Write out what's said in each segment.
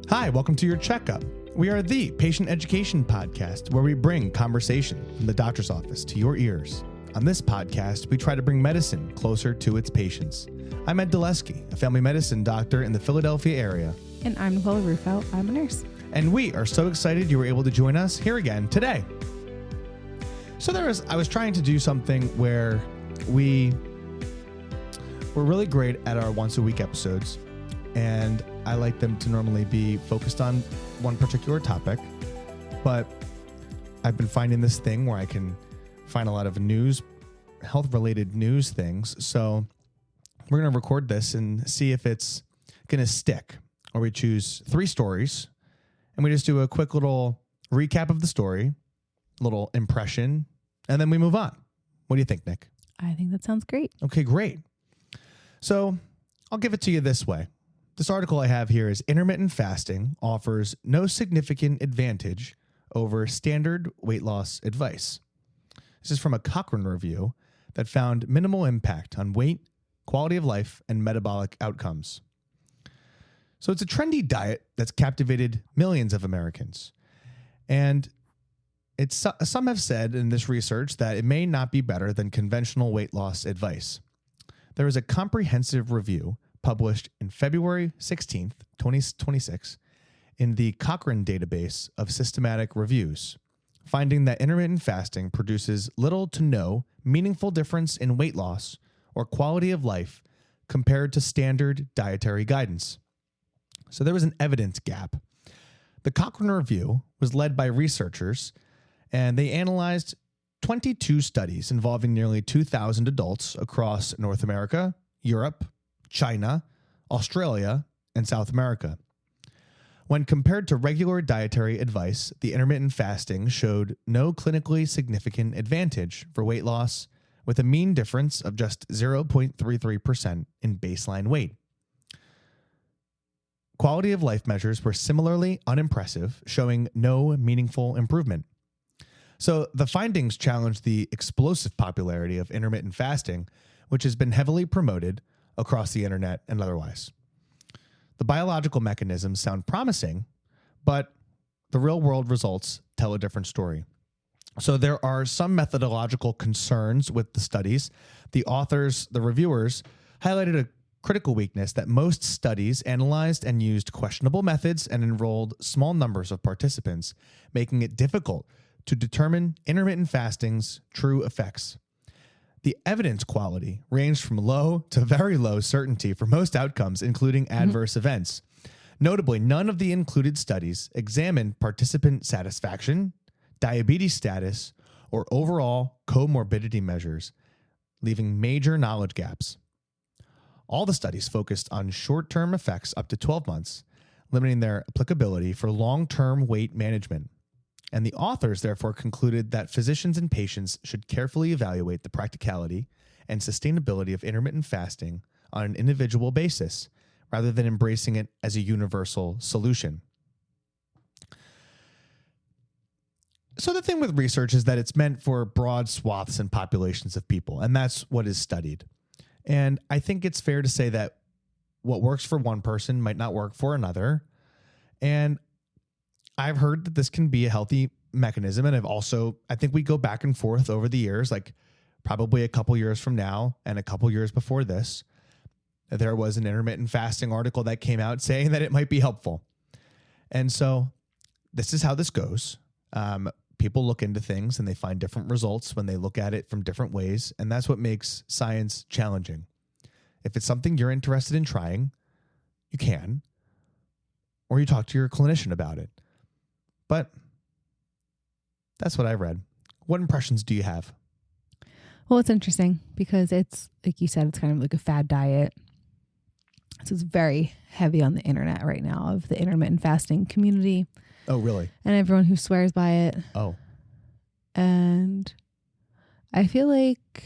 Hi, welcome to Your Checkup. We are the patient education podcast where we bring conversation from the doctor's office to your ears. On this podcast, we try to bring medicine closer to its patients. I'm Ed Delesky, a family medicine doctor in the Philadelphia area. And I'm Nicole Aruffo. I'm a nurse. And we are so excited you were able to join us here again today. So I was trying to do something where we're really great at our once a week episodes, and I like them to normally be focused on one particular topic, but I've been finding this thing where I can find a lot of health-related news things. So we're going to record this and see if it's going to stick. Or we choose 3 stories, and we just do a quick little recap of the story, little impression, and then we move on. What do you think, Nick? I think that sounds great. Okay, great. So I'll give it to you this way. This article I have here is Intermittent Fasting Offers No Significant Advantage Over Standard Weight Loss Advice. This is from a Cochrane review that found minimal impact on weight, quality of life, and metabolic outcomes. So it's a trendy diet that's captivated millions of Americans. And some have said in this research that it may not be better than conventional weight loss advice. There is a comprehensive review published in February 16th, 2026 in the Cochrane database of systematic reviews, finding that intermittent fasting produces little to no meaningful difference in weight loss or quality of life compared to standard dietary guidance. So there was an evidence gap. The Cochrane review was led by researchers, and they analyzed 22 studies involving nearly 2,000 adults across North America, Europe, China, Australia, and South America. When compared to regular dietary advice, the intermittent fasting showed no clinically significant advantage for weight loss, with a mean difference of just 0.33% in baseline weight. Quality of life measures were similarly unimpressive, showing no meaningful improvement. So the findings challenged the explosive popularity of intermittent fasting, which has been heavily promoted across the internet and otherwise. The biological mechanisms sound promising, but the real-world results tell a different story. So there are some methodological concerns with the studies. The reviewers, highlighted a critical weakness that most studies analyzed and used questionable methods and enrolled small numbers of participants, making it difficult to determine intermittent fasting's true effects. The evidence quality ranged from low to very low certainty for most outcomes, including adverse events. Notably, none of the included studies examined participant satisfaction, diabetes status, or overall comorbidity measures, leaving major knowledge gaps. All the studies focused on short-term effects up to 12 months, limiting their applicability for long-term weight management. And the authors therefore concluded that physicians and patients should carefully evaluate the practicality and sustainability of intermittent fasting on an individual basis, rather than embracing it as a universal solution. So the thing with research is that it's meant for broad swaths and populations of people, and that's what is studied. And I think it's fair to say that what works for one person might not work for another. And I've heard that this can be a healthy mechanism. And I think we go back and forth over the years, like probably a couple years from now and a couple years before this, there was an intermittent fasting article that came out saying that it might be helpful. And so this is how this goes. People look into things and they find different results when they look at it from different ways. And that's what makes science challenging. If it's something you're interested in trying, you can, or you talk to your clinician about it. But that's what I read. What impressions do you have? Well, it's interesting because it's, like you said, it's kind of like a fad diet. So it's very heavy on the internet right now of the intermittent fasting community. Oh, really? And everyone who swears by it. Oh. And I feel like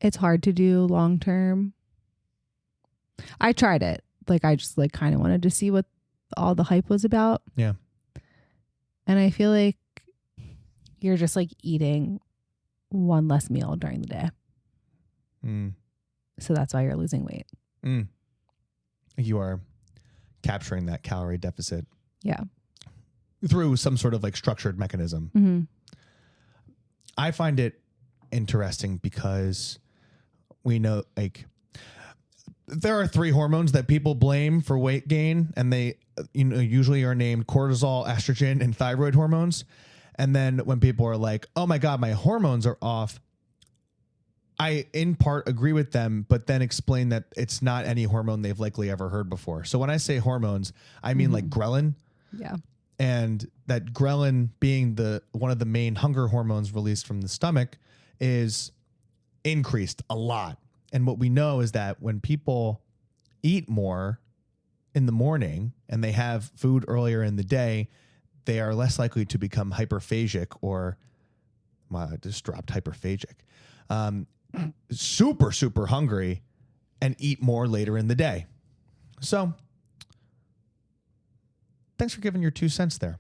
it's hard to do long term. I tried it. I just kind of wanted to see what all the hype was about. Yeah. And I feel like you're just eating one less meal during the day. So that's why you're losing weight. you are capturing that calorie deficit Yeah. through some sort of like structured mechanism. Mm-hmm. I find it interesting because we know like there are 3 hormones that people blame for weight gain, and they usually are named cortisol, estrogen, and thyroid hormones. And then when people are like, oh my God, my hormones are off, I in part agree with them, but then explain that it's not any hormone they've likely ever heard before. So when I say hormones, I mean like ghrelin. Yeah. And that ghrelin being one of the main hunger hormones released from the stomach is increased a lot. And what we know is that when people eat more in the morning and they have food earlier in the day, they are less likely to become hyperphagic or, well, I just dropped hyperphagic, super, super hungry and eat more later in the day. So thanks for giving your 2 cents there.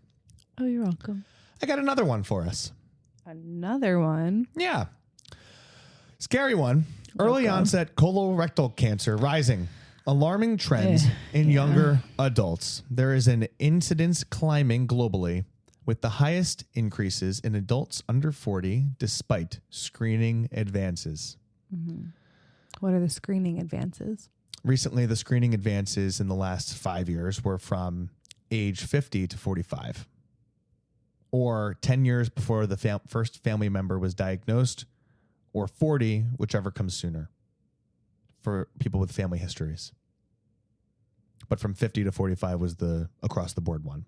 Oh, you're welcome. I got another one for us. Another one? Yeah. Scary one. Early onset colorectal cancer rising. Alarming trends in younger adults. There is an incidence climbing globally with the highest increases in adults under 40 despite screening advances. Mm-hmm. What are the screening advances? Recently, the screening advances in the last 5 years were from age 50 to 45, or 10 years before the first family member was diagnosed, or 40, whichever comes sooner for people with family histories. But from 50 to 45 was the across the board one.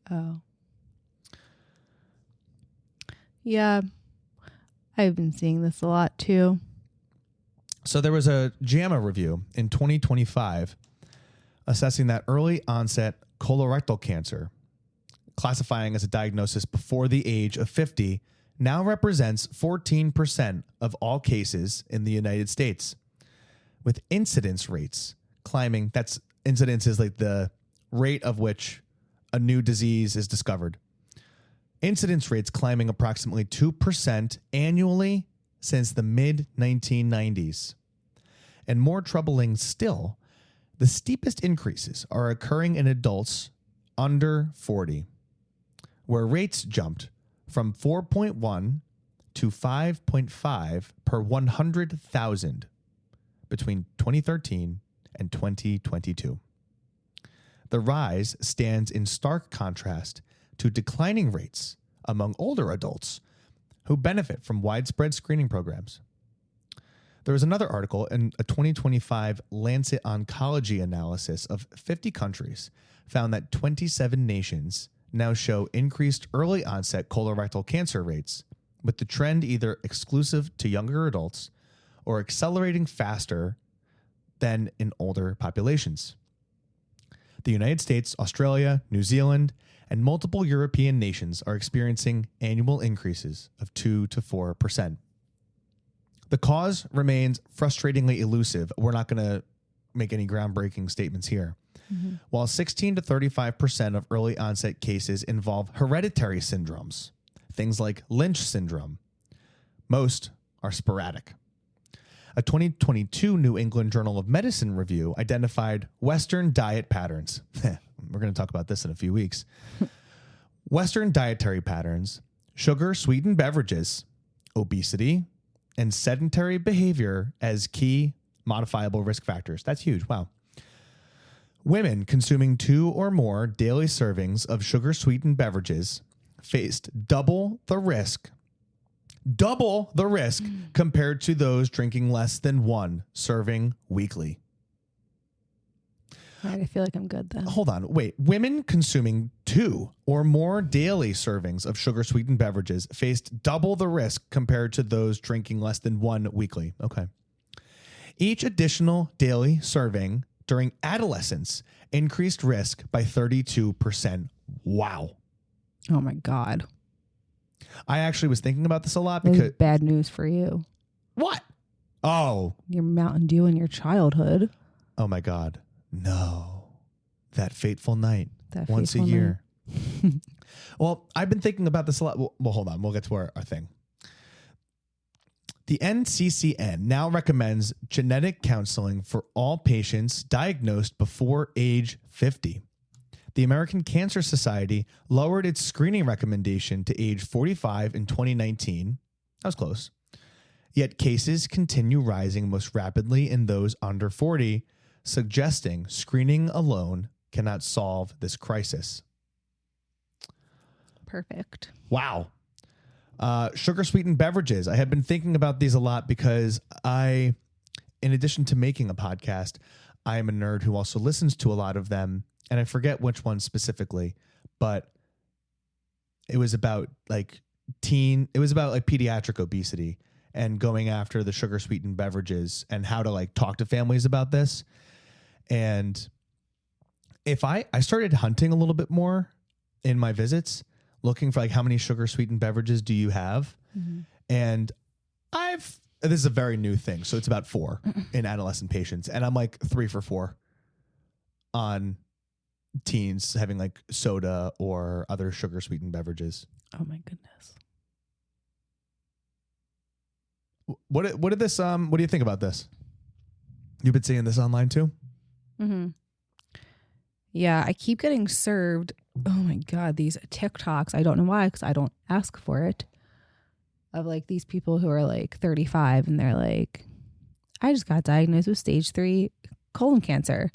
Oh. Yeah. I've been seeing this a lot too. So there was a JAMA review in 2025 assessing that early onset colorectal cancer, classifying as a diagnosis before the age of 50, now represents 14% of all cases in the United States, with incidence rates climbing. That's incidence is like the rate of which a new disease is discovered. Incidence rates climbing approximately 2% annually since the mid-1990s. And more troubling still, the steepest increases are occurring in adults under 40, where rates jumped from 4.1 to 5.5 per 100,000 between 2013 and 2022. The rise stands in stark contrast to declining rates among older adults who benefit from widespread screening programs. There was another article in a 2025 Lancet Oncology analysis of 50 countries found that 27 nations now show increased early onset colorectal cancer rates, with the trend either exclusive to younger adults or accelerating faster than in older populations. The United States, Australia, New Zealand, and multiple European nations are experiencing annual increases of 2 to 4%. The cause remains frustratingly elusive. We're not going to make any groundbreaking statements here. Mm-hmm. While 16 to 35% of early onset cases involve hereditary syndromes, things like Lynch syndrome, most are sporadic. A 2022 New England Journal of Medicine review identified Western diet patterns. We're going to talk about this in a few weeks. Western dietary patterns, sugar-sweetened beverages, obesity, and sedentary behavior as key modifiable risk factors. That's huge. Wow. Women consuming 2 or more daily servings of sugar-sweetened beverages faced double the risk compared to those drinking less than 1 serving weekly. All right, I feel like I'm good then. Hold on. Wait. Women consuming 2 or more daily servings of sugar-sweetened beverages faced double the risk compared to those drinking less than 1 weekly. Okay. Each additional daily serving during adolescence increased risk by 32%. Wow. Oh my God. I actually was thinking about this a lot This because... is bad news for you. What? Oh. Your Mountain Dew in your childhood. Oh my God. No. That fateful night. That once a fateful year. Well, I've been thinking about this a lot. Well, hold on. We'll get to our thing. The NCCN now recommends genetic counseling for all patients diagnosed before age 50. The American Cancer Society lowered its screening recommendation to age 45 in 2019. That was close. Yet cases continue rising most rapidly in those under 40, suggesting screening alone cannot solve this crisis. Perfect. Wow. Sugar-sweetened beverages. I have been thinking about these a lot because in addition to making a podcast, I am a nerd who also listens to a lot of them. And I forget which one specifically, but it was about pediatric obesity and going after the sugar-sweetened beverages and how to talk to families about this. And if I started hunting a little bit more in my visits, looking for how many sugar-sweetened beverages do you have? Mm-hmm. And this is a very new thing. So it's about 4 in adolescent patients. And I'm 3 for 4 on teens having soda or other sugar-sweetened beverages. Oh my goodness. What do you think about this? You've been seeing this online too? Mm-hmm. Yeah, I keep getting served, oh my God, these TikToks. I don't know why, because I don't ask for it. Of these people who are 35 and they're I just got diagnosed with stage 3 colon cancer.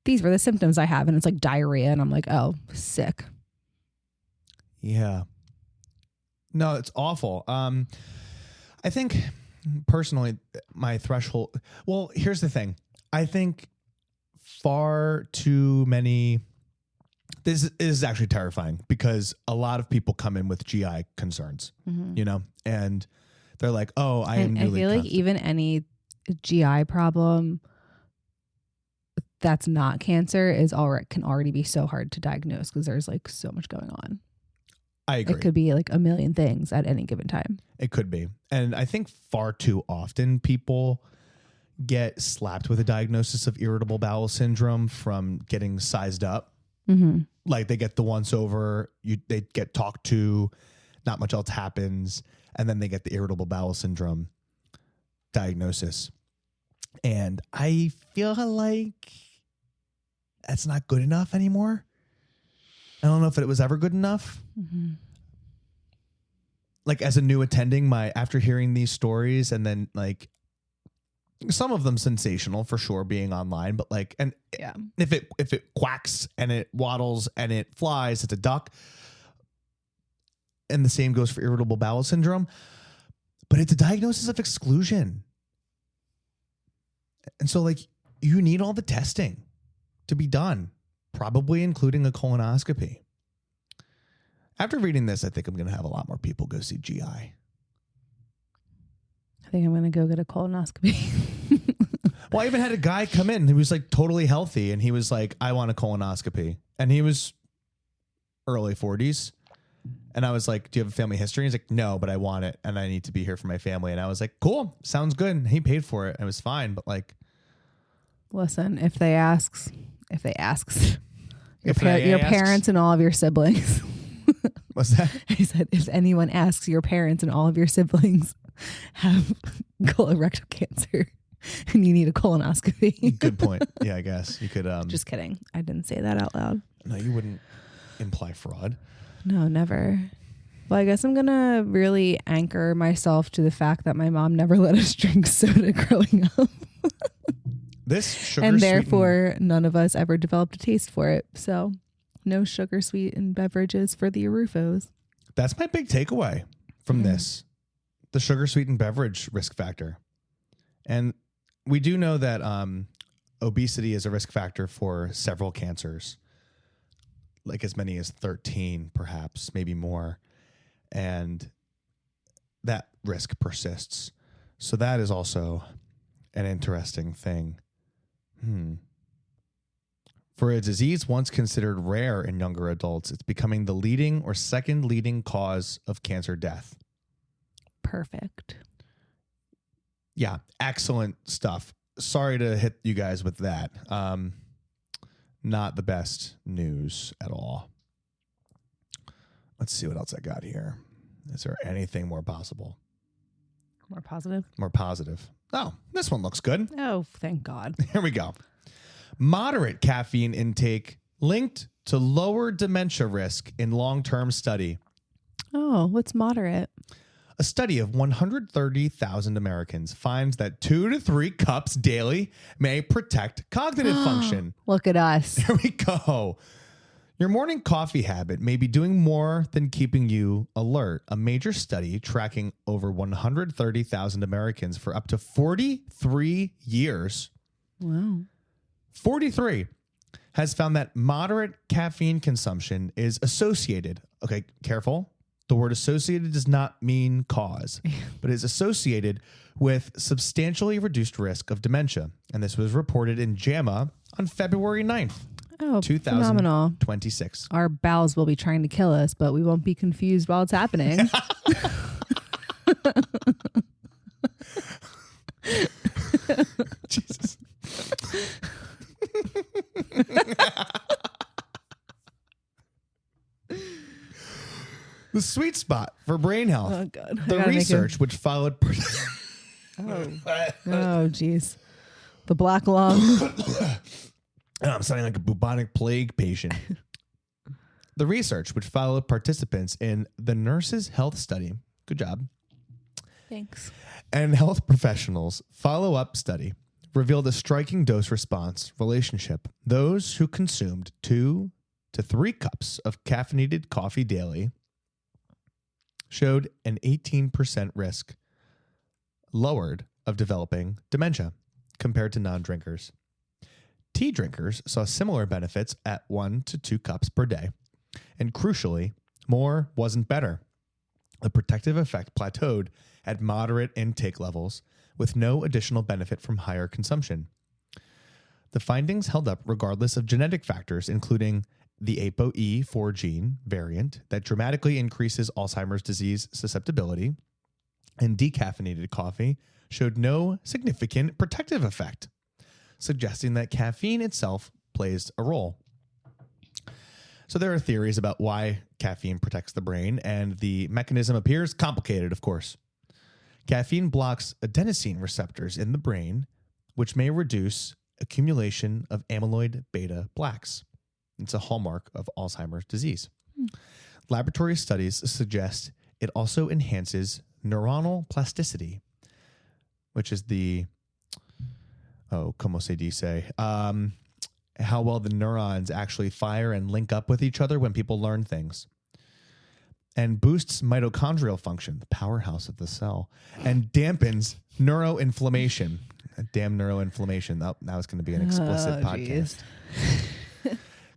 These were the symptoms I have. And it's diarrhea. And I'm oh, sick. Yeah. No, it's awful. I think personally, my threshold. Well, here's the thing. I think far too many. This is actually terrifying because a lot of people come in with GI concerns, and they're oh, I am. I feel even any GI problem that's not cancer can already be so hard to diagnose because there's so much going on. I agree. It could be a million things at any given time. It could be. And I think far too often people get slapped with a diagnosis of irritable bowel syndrome from getting sized up. Mm-hmm. They get the once over, they get talked to, not much else happens, and then they get the irritable bowel syndrome diagnosis. And I feel that's not good enough anymore. I don't know if it was ever good enough. Mm-hmm. As a new attending, after hearing these stories and then some of them sensational for sure being online, but if it quacks and it waddles and it flies, it's a duck. And the same goes for irritable bowel syndrome, but it's a diagnosis of exclusion. And so you need all the testing to be done, probably including a colonoscopy. After reading this, I think I'm going to have a lot more people go see GI. I think I'm going to go get a colonoscopy. Well, I even had a guy come in who was totally healthy, and he was I want a colonoscopy. And he was early 40s. And I was do you have a family history? He's no, but I want it, and I need to be here for my family. And I was cool, sounds good. And he paid for it, and it was fine. But listen, if they asks your parents and all of your siblings. What's that? I said, if anyone asks, your parents and all of your siblings have colorectal cancer and you need a colonoscopy. Good point. Yeah, I guess you could. Just kidding. I didn't say that out loud. No, you wouldn't imply fraud. No, never. Well, I guess I'm going to really anchor myself to the fact that my mom never let us drink soda growing up. This sugar and therefore, none of us ever developed a taste for it. So no sugar sweetened beverages for the Aruffos. That's my big takeaway from this. The sugar sweetened beverage risk factor. And we do know that obesity is a risk factor for several cancers, as many as 13, perhaps, maybe more. And that risk persists. So that is also an interesting thing. For a disease once considered rare in younger adults, it's becoming the leading or second leading cause of cancer death. Perfect. Yeah, excellent stuff. Sorry to hit you guys with that. Not the best news at all. Let's see what else I got here. Is there anything more possible? More positive. More positive. Oh, this one looks good. Oh, thank God. Here we go. Moderate caffeine intake linked to lower dementia risk in long-term study. Oh, what's moderate? A study of 130,000 Americans finds that 2 to 3 cups daily may protect cognitive function. Look at us. Here we go. Your morning coffee habit may be doing more than keeping you alert. A major study tracking over 130,000 Americans for up to 43 years. Wow. 43 has found that moderate caffeine consumption is associated. Okay, careful. The word associated does not mean cause, but is associated with substantially reduced risk of dementia. And this was reported in JAMA on February 9th, Oh, phenomenal. 2026. Our bowels will be trying to kill us, but we won't be confused while it's happening. Jesus. The sweet spot for brain health. Oh, God. The research which followed. Oh, geez. The black lung. I'm sounding like a bubonic plague patient. The research which followed participants in the Nurses' Health Study. Good job. Thanks. And health professionals' follow-up study revealed a striking dose-response relationship. Those who consumed 2 to 3 cups of caffeinated coffee daily showed an 18% risk lowered of developing dementia compared to non-drinkers. Tea drinkers saw similar benefits at 1 to 2 cups per day. And crucially, more wasn't better. The protective effect plateaued at moderate intake levels with no additional benefit from higher consumption. The findings held up regardless of genetic factors, including the ApoE4 gene variant that dramatically increases Alzheimer's disease susceptibility, and decaffeinated coffee showed no significant protective effect, suggesting that caffeine itself plays a role. So there are theories about why caffeine protects the brain, and the mechanism appears complicated, of course. Caffeine blocks adenosine receptors in the brain, which may reduce accumulation of amyloid beta plaques. It's a hallmark of Alzheimer's disease. Laboratory studies suggest it also enhances neuronal plasticity, which is the, como se dice, how well the neurons actually fire and link up with each other when people learn things. And boosts mitochondrial function, the powerhouse of the cell, and dampens neuroinflammation. Damn neuroinflammation. That was going to be an explicit podcast.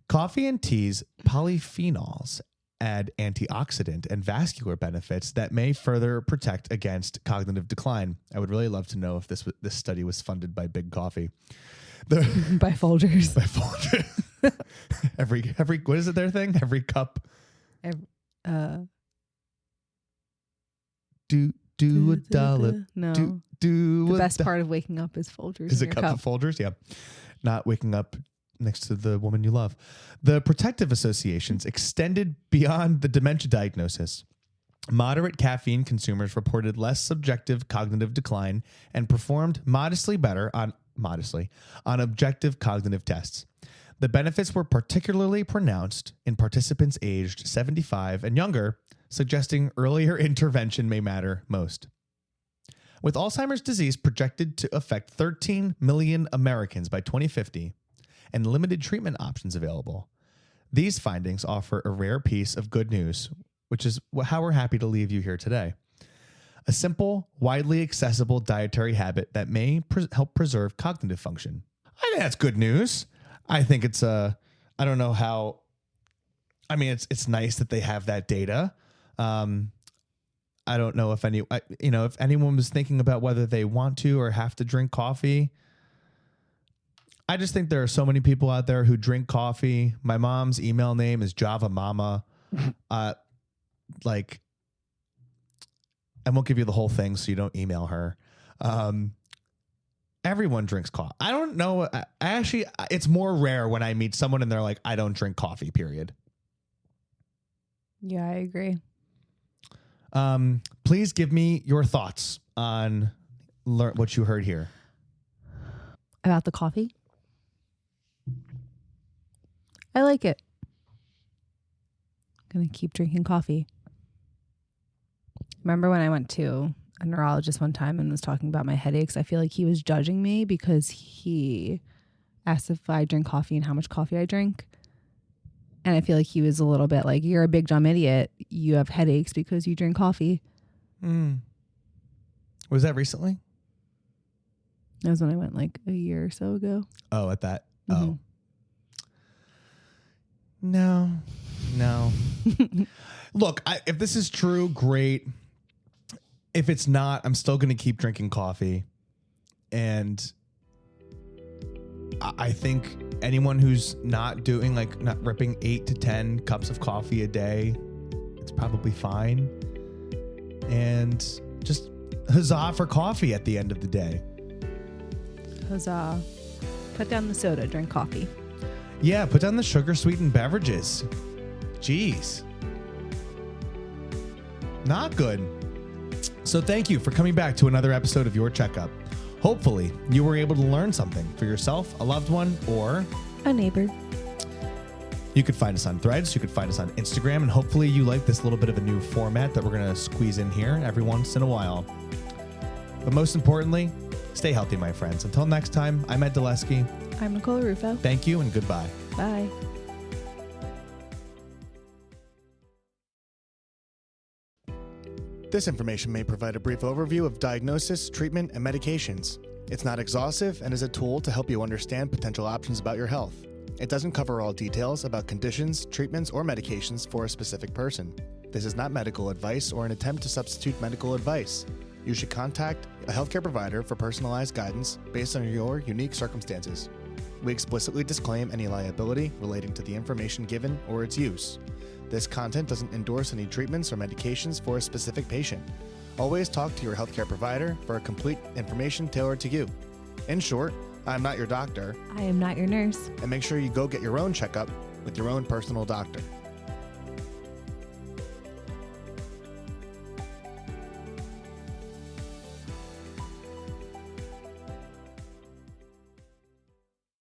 Coffee and tea's polyphenols add antioxidant and vascular benefits that may further protect against cognitive decline. I would really love to know if this study was funded by Big Coffee. By Folgers. By Folgers. every what is it their thing? Every cup. Do a dollar. No. Do the best part of waking up is Folgers. Is a cup of Folgers? Yeah. Not waking up next to the woman you love. The protective associations extended beyond the dementia diagnosis. Moderate caffeine consumers reported less subjective cognitive decline and performed modestly better on objective cognitive tests. The benefits were particularly pronounced in participants aged 75 and younger, suggesting earlier intervention may matter most. With Alzheimer's disease projected to affect 13 million Americans by 2050 and limited treatment options available, these findings offer a rare piece of good news, which is how we're happy to leave you here today. A simple, widely accessible dietary habit that may help preserve cognitive function. I think that's good news. I think it's I don't know how, I mean, it's nice that they have that data. I don't know if if anyone was thinking about whether they want to or have to drink coffee. I just think there are so many people out there who drink coffee. My mom's email name is Java Mama. I won't give you the whole thing so you don't email her. Everyone drinks coffee. I don't know. It's more rare when I meet someone and they're like, I don't drink coffee, period. Yeah, I agree. Please give me your thoughts on what you heard here? About the coffee? I like it. I'm going to keep drinking coffee. Remember when I went to a neurologist one time and was talking about my headaches? I feel like he was judging me because he asked if I drink coffee and how much coffee I drink. And I feel like he was a little bit like, you're a big dumb idiot. You have headaches because you drink coffee. Was that recently? That was when I went like a year or so ago. Oh, at that. Mm-hmm. Oh. No. Look, if this is true, great. If it's not, I'm still going to keep drinking coffee. And I think anyone who's not ripping 8 to 10 cups of coffee a day, it's probably fine. And just huzzah for coffee at the end of the day. Huzzah. Put down the soda, drink coffee. Yeah, put down the sugar-sweetened beverages. Jeez. Not good. So thank you for coming back to another episode of Your Checkup. Hopefully, you were able to learn something for yourself, a loved one, or a neighbor. You could find us on Threads. You could find us on Instagram. And hopefully you like this little bit of a new format that we're going to squeeze in here every once in a while. But most importantly, stay healthy, my friends. Until next time, I'm Ed Delesky. I'm Nicole Aruffo. Thank you and goodbye. Bye. This information may provide a brief overview of diagnosis, treatment, and medications. It's not exhaustive and is a tool to help you understand potential options about your health. It doesn't cover all details about conditions, treatments, or medications for a specific person. This is not medical advice or an attempt to substitute medical advice. You should contact a healthcare provider for personalized guidance based on your unique circumstances. We explicitly disclaim any liability relating to the information given or its use. This content doesn't endorse any treatments or medications for a specific patient. Always talk to your healthcare provider for complete information tailored to you. In short, I'm not your doctor. I am not your nurse. And make sure you go get your own checkup with your own personal doctor.